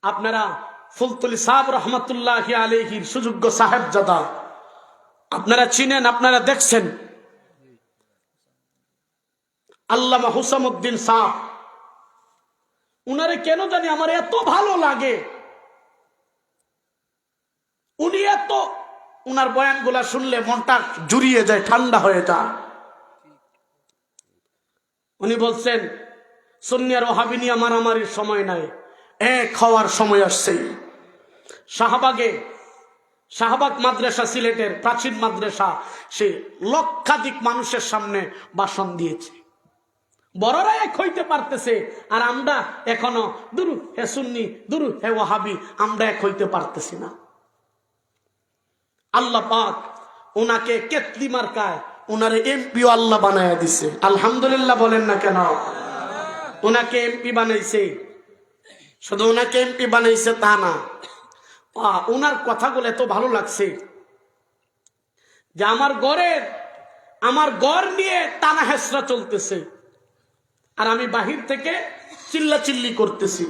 আপনারা ফুলতলি সাহেব রহমতুল্লাহি আলাইহির সুযোগ্য সাহেবজাদা আপনারা চিনেন, আপনারা দেখছেন। আল্লামা হুসামউদ্দিন সাহেব, উনারে কেন জানি আমার এত ভালো লাগে। উনি এত, উনার বয়ানগুলা শুনলে মনটা জুড়িয়ে যায়, ঠান্ডা হয়ে যায়। উনি বলছেন সুন্নি আর ওয়াহাবি নিয়ে মারামারির সময় নাই, এক হওয়ার সময় আসছে। শাহবাগ মাদ্রাসা, সিলেটের প্রাচীন মাদ্রাসা, সে লক্ষাধিক মানুষের সামনে ভাষণ দিয়েছে। বড়রা এক হইতে পারতেছে, আর আমরা এখনো দুরু হে সুন্নি, দুরু হে ওয়াহাবি, আমরা এক হইতে পারতেছি না। আল্লাহ পাক ওনাকে কেতলি মার্কায় ওনারে এমপিও আল্লাহ বানায়া দিছে। আলহামদুলিল্লাহ বলেন না কেন? ওনাকে এমপি বানাইছে। শুধু ওনাকে এমপি বানাইছে তা না, ওনার কথাগুলো এত ভালো লাগছে যে আমার ঘর নিয়ে টানা হেসরা চলতেছে, আর আমি বাহির থেকে চিল্লাচিল্লি করতেছি।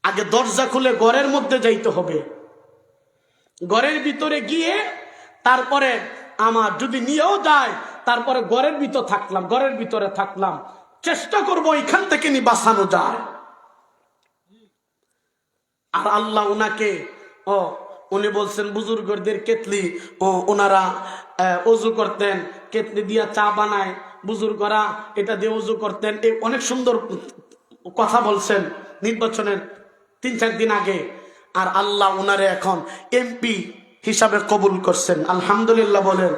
আগে দরজা খুলে ঘরের মধ্যে যাইতে হবে, ঘরের ভিতরে গিয়ে তারপরে আমার যদি নিয়েও যায়, তারপরে ঘরের ভিতরে থাকলাম, চেষ্টা করবো এখান থেকে বাঁচানো যায়। আর আল্লাহ উনাকে উনি বলছেন বুজুর্গদের কেতলি, ওনারা ওযু করতেন, কেতলি দিয়া চা বানায়, বুজুর্গরা এটা দিয়ে ওযু করতেন। এই অনেক সুন্দর কথা বলছেন নির্বাচনের 3-4 দিন আগে। আর আল্লাহ উনারে এখন এমপি হিসাবে কবুল করছেন। আলহামদুলিল্লাহ বলেন।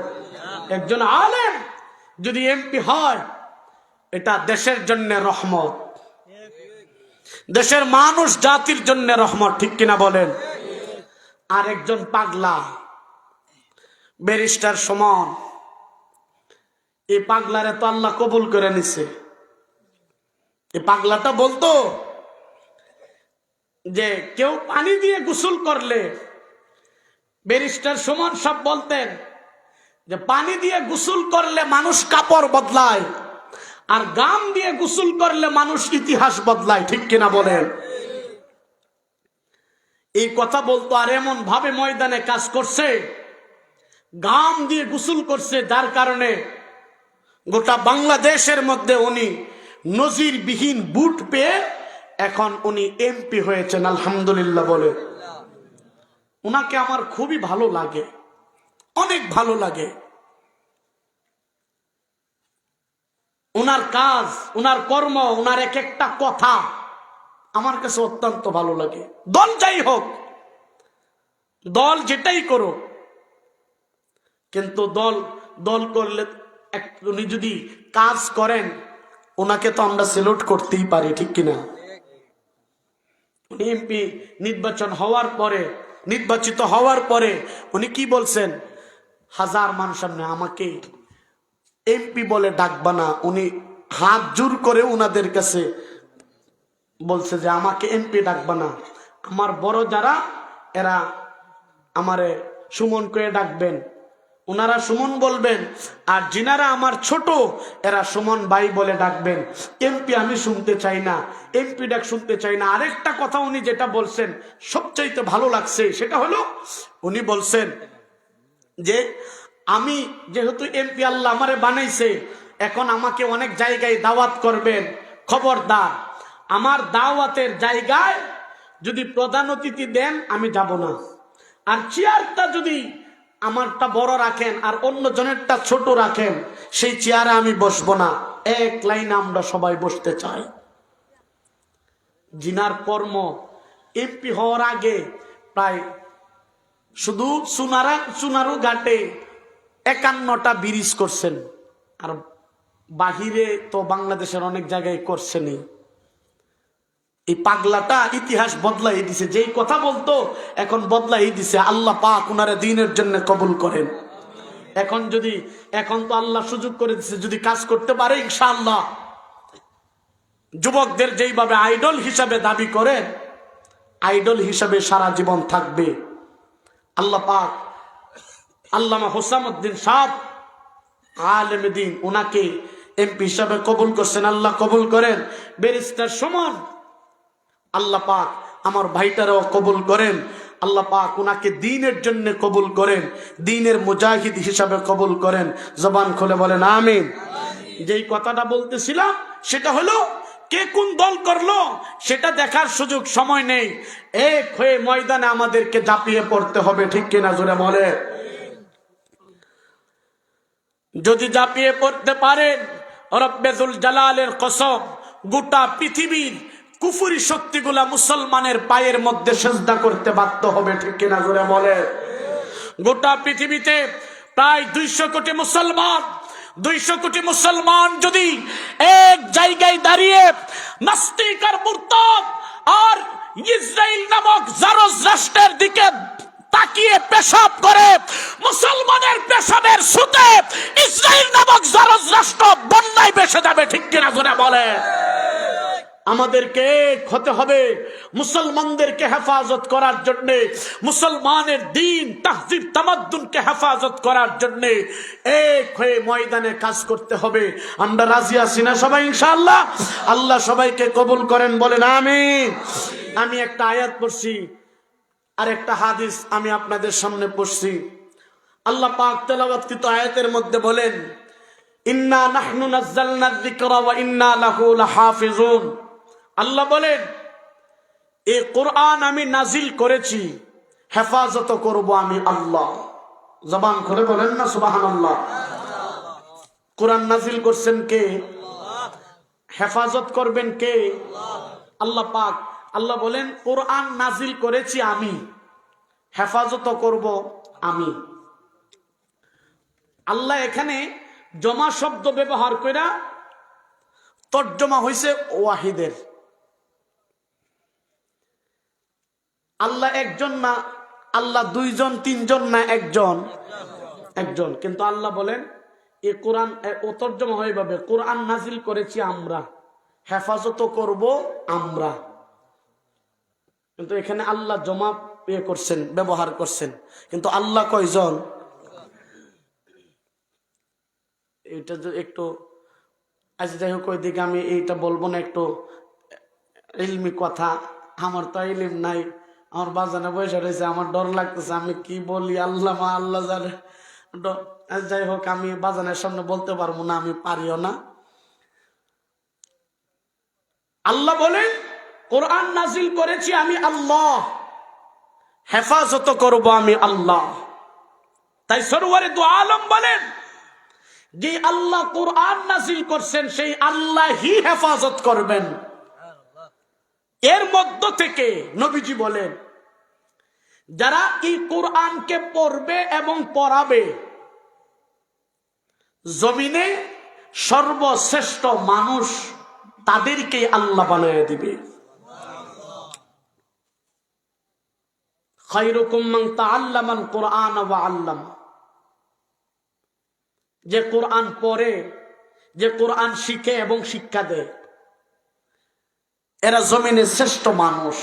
একজন আলেম যদি এমপি হয়, এটা দেশের জন্য রহমত, দেশের মানুষ জাতির জন্য রহমত, ঠিক কিনা বলেন? আর একজন পাগলা ব্যারিস্টার সুমন, এই পাগলারে তো আল্লাহ কবুল করে নিছে। এই পাগলাটা বলতো যে কেউ পানি দিয়ে গোসল করলে, ব্যারিস্টার সুমন সব বলতেন যে পানি দিয়ে গোসল করলে মানুষ কাপড় বদলায়, আর গাম দিয়ে গোসল করলে মানুষ ইতিহাস বদলায়, ঠিক কিনা বলেন? এই কথা বলতো, আর এমন ভাবে ময়দানে কাজ করছে, গাম দিয়ে গোসল করছে, যার কারণে গোটা বাংলাদেশের মধ্যে উনি নজিরবিহীন বুট পেয়ে এখন উনি এমপি হয়েছেন। আলহামদুলিল্লাহ বলে। উনাকে আমার খুবই ভালো লাগে, অনেক ভালো লাগে। উনার কাজ, উনার কর্ম, উনার এক একটা কথা আমার কাছে অত্যন্ত ভালো লাগে। দল যাই হোক, দল যেটাই করো, কিন্তু দল করলে উনি যদি কাজ করেন, ওনাকে তো আমরা সেলুট করতেই পারি, ঠিক কিনা? উনি এমপি নির্বাচিত হওয়ার পরে উনি কি বলছেন? হাজার মানুষ সামনে আমাকে এমপি বলে ডাকবা না। উনি হাত জোর করে উনাদের কাছে বলছে যে আমাকে এমপি ডাকবা না, আমার বড় যারা এরা আমারে সুমন করে ডাকবেন, ওনারা সুমন বলবেন, আর যিনারা আমার ছোট এরা সুমন ভাই বলে ডাকবেন। এমপি আমি শুনতে চাই না, এমপি ডাক শুনতে চাই না। আরেকটা কথা উনি যেটা বলছেন সবচাইতে ভালো লাগছে, সেটা হলো উনি বলছেন যে আমি যেহেতু এমপি, আল্লাহ আমারে বানাইছে, এখন আমাকে অনেক জায়গায় দাওয়াত করবেন, খবরদার আমার দাওয়াতের জায়গায় যদি প্রধান অতিথি দেন আমি যাব না, আর চেয়ারটা যদি আমারটা বড় রাখেন আর অন্য জনেরটা ছোট রাখেন, সেই চেয়ারে আমি বসবো না। এক লাইনে আমরা সবাই বসতে চাই। জিনার কর্ম এমপি হওয়ার আগে প্রায় শুধু চুনারু ঘাটে 51টা ব্রিজ করছেন, আর বাহিরে তো বাংলাদেশের অনেক জায়গায় করছেনি। এই পাগলাটা ইতিহাস বদলাই দিছে, যেই কথা বলতো এখন বদলাই দিছে। আল্লাহ পাক উনারে দ্বীনের জন্য কবুল করেন। এখন তো আল্লাহ সুযোগ করে দিছে, যদি কাজ করতে পারে ইনশাআল্লাহ যুবকদের যেইভাবে আইডল হিসাবে দাবি করেন, আইডল হিসাবে সারা জীবন থাকবে। আল্লাহ পাক আল্লামা হুসামউদ্দিন সাহেব আলেমে দ্বীন, ওনাকে এমপি হিসাবে কবুল করছেন। আল্লাহ কবুল করেন। ব্যারিস্টার সুমন আল্লাহ পাক আমার ভাইটারাও কবুল করেন। আল্লাহ পাক ওনাকে দ্বীনের জন্য কবুল করেন, দ্বীনের মুজাহিদ হিসাবে কবুল করেন। জবান খুলে বলেন আমিন। যেই কথাটা বলতেছিলাম সেটা হলো, কে কোন দল করলো সেটা দেখার সুযোগ সময় নেই। এক হয়ে ময়দানে আমাদেরকে ঝাঁপিয়ে পড়তে হবে, ঠিক কিনা জোরে বলে। যদি ঝাঁপিয়ে পড়তে পারেন, রব্বেজুল জালালের কসম, গোটা পৃথিবীর কুফরি শক্তিগুলা মুসলমানের পায়ের মধ্যে সিজদা করতে বাধ্য হবে, ঠিক কিনা জোরে বলে। গোটা পৃথিবীতে প্রায় 200 কোটি মুসলমান, 200 কোটি মুসলমান যদি এক জায়গায় দাঁড়িয়ে নাস্তিক আর মুরতাদ আর ইসরায়েল নামক জারজ রাষ্ট্রের দিকে তাকিয়ে পেশাব করে, মুসলমানের পেশাবের সুতে ইসরায়েল নামক জারজ রাষ্ট্র বন্যায় ভেসে যাবে, ঠিক কিনা জোরে বলে। আমাদেরকে এক হতে হবে মুসলমানদেরকে হেফাজত করার জন্য, মুসলমানের দ্বীন তাহজিব তামাদ্দুনকে হেফাজত করার জন্য এক হয়ে ময়দানে কাজ করতে হবে। আমরা রাজি আছি না সবাই ইনশাআল্লাহ? আল্লাহ সবাইকে কবুল করেন, বলেন আমিন। আমি একটা আয়াত পড়ছি আর একটা হাদিস আমি আপনাদের সামনে পড়ছি। আল্লাহ পাক তেলাওয়াতকৃত আয়াতের মধ্যে বলেন, ইন্না নাহনু নাযালনা যিকরা ওয়া ইন্না লাহু লাহাফিজুন। আল্লাহ বলেন, এই কোরআন আমি নাজিল করেছি, হেফাজত করব আমি আল্লাহ। জবান খুলে বলেন না সুবহানাল্লাহ। কোরআন নাজিল করছেন কে? হেফাজত করবেন কে? আল্লাহ পাক। আল্লাহ বলেন, কোরআন নাজিল করেছি আমি, হেফাজত করব আমি। আল্লাহ এখানে জমা শব্দ ব্যবহার করে তর্জমা হয়েছে ওয়াহিদের। আল্লাহ একজন না, আল্লাহ দুইজন তিনজন না, একজন, একজন। কিন্তু আল্লাহ বলেন এই কোরআন ও তর্জমা হয়ে যাবে, কোরআন নাজিল করেছি আমরা, হেফাজত করব আমরা। কিন্তু এখানে আল্লাহ জমা করছেন, ব্যবহার করছেন, কিন্তু আল্লাহ কয়জন? এটা একটু আজ যাই হোক, ওই দিকে আমি এইটা বলবো না, একটু ইলমি কথা। আমার তো ইলম নাই, আমার বাজানে বসে রয়েছে, আমার ডর লাগতেছে, আমি কি বলি আল্লাহ মা আল্লাহ জানে। যাই হোক, আমি বাজানের সামনে বলতে পারবো না, আমি পারিও না। আল্লাহ বলেন, কোরআন নাজিল করেছি আমি আল্লাহ, হেফাজত করব আমি আল্লাহ। তাই সরওয়ারে দু আলম বলেন, যে আল্লাহ কোরআন নাজিল করছেন সেই আল্লাহই হেফাজত করবেন। এর মধ্য থেকে নবীজি বলেন, যারা এই কোরআনকে পড়বে এবং পড়াবে, জমিনে সর্বশ্রেষ্ঠ মানুষ তাদেরকে আল্লাহ বানায় দিবে। খায়রুকুম মান তাআল্লামাল কুরআন ওয়া আল্লাম। যে কোরআন পড়ে, যে কোরআন শিখে এবং শিক্ষা দেয়, এরা জমিনের শ্রেষ্ঠ মানুষ।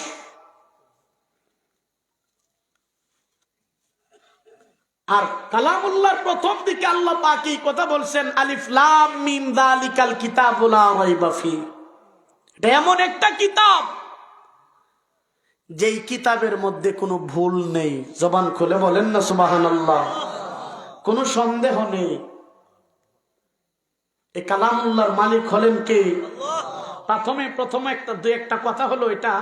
আর কালামুল্লাহর প্রথম দিকে আল্লাহ পাক এই কথা বলছেন, আলিফ লাম মিম যালিকাল কিতাবু লা রাইবা ফি। এটা এমন একটা কিতাব যেই কিতাবের মধ্যে কোনো ভুল নেই। জবান খুলে বলেন না সুবহানাল্লাহ। কোনো সন্দেহ নেই। এই কালামুল্লাহর মালিক হলেন কে? প্রথমে একটা কথা হলো, এটা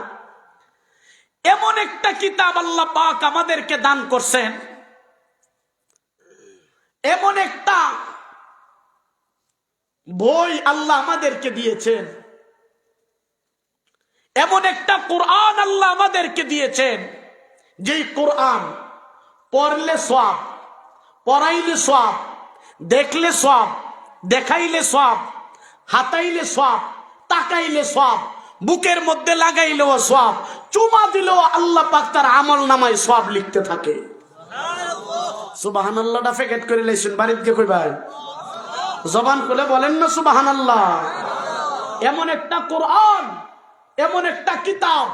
এমন একটা কিতাব আল্লাহ পাক আমাদেরকে দান করছেন, এমন একটা বই আল্লাহ আমাদেরকে দিয়েছেন, এমন একটা কোরআন আল্লাহ আমাদেরকে দিয়েছেন, যেই কোরআন পড়লে সওয়াব, পড়াইলে সওয়াব, দেখলে সওয়াব, দেখাইলে সওয়াব, হাতাইলে সওয়াব, তাকাইলে সওয়াব, বুকের মধ্যে লাগাইলেও সওয়াব, চুমা দিলেও আল্লাহ পাক তার আমল নামায় সওয়াব লিখতে থাকে। সুবহানাল্লাহটা ফেকেট করে লাইছেন, বাড়িতে কইবাই জবান খুলে বলেন না সুবহানাল্লাহ। এমন একটা কোরআন, এমন একটা কিতাব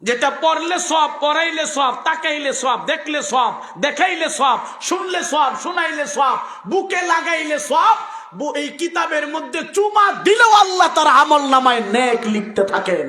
যেটা পড়লে সওয়াব, পড়াইলে সওয়াব, তাকাইলে সওয়াব, দেখলে সওয়াব, দেখাইলে সওয়াব, শুনলে সওয়াব, শোনাইলে সওয়াব, বুকে লাগাইলে সওয়াব। এই কিতাবের মধ্যে চুমা দিলেও আল্লাহ তার আমল নামায় নেক লিখতে থাকেন।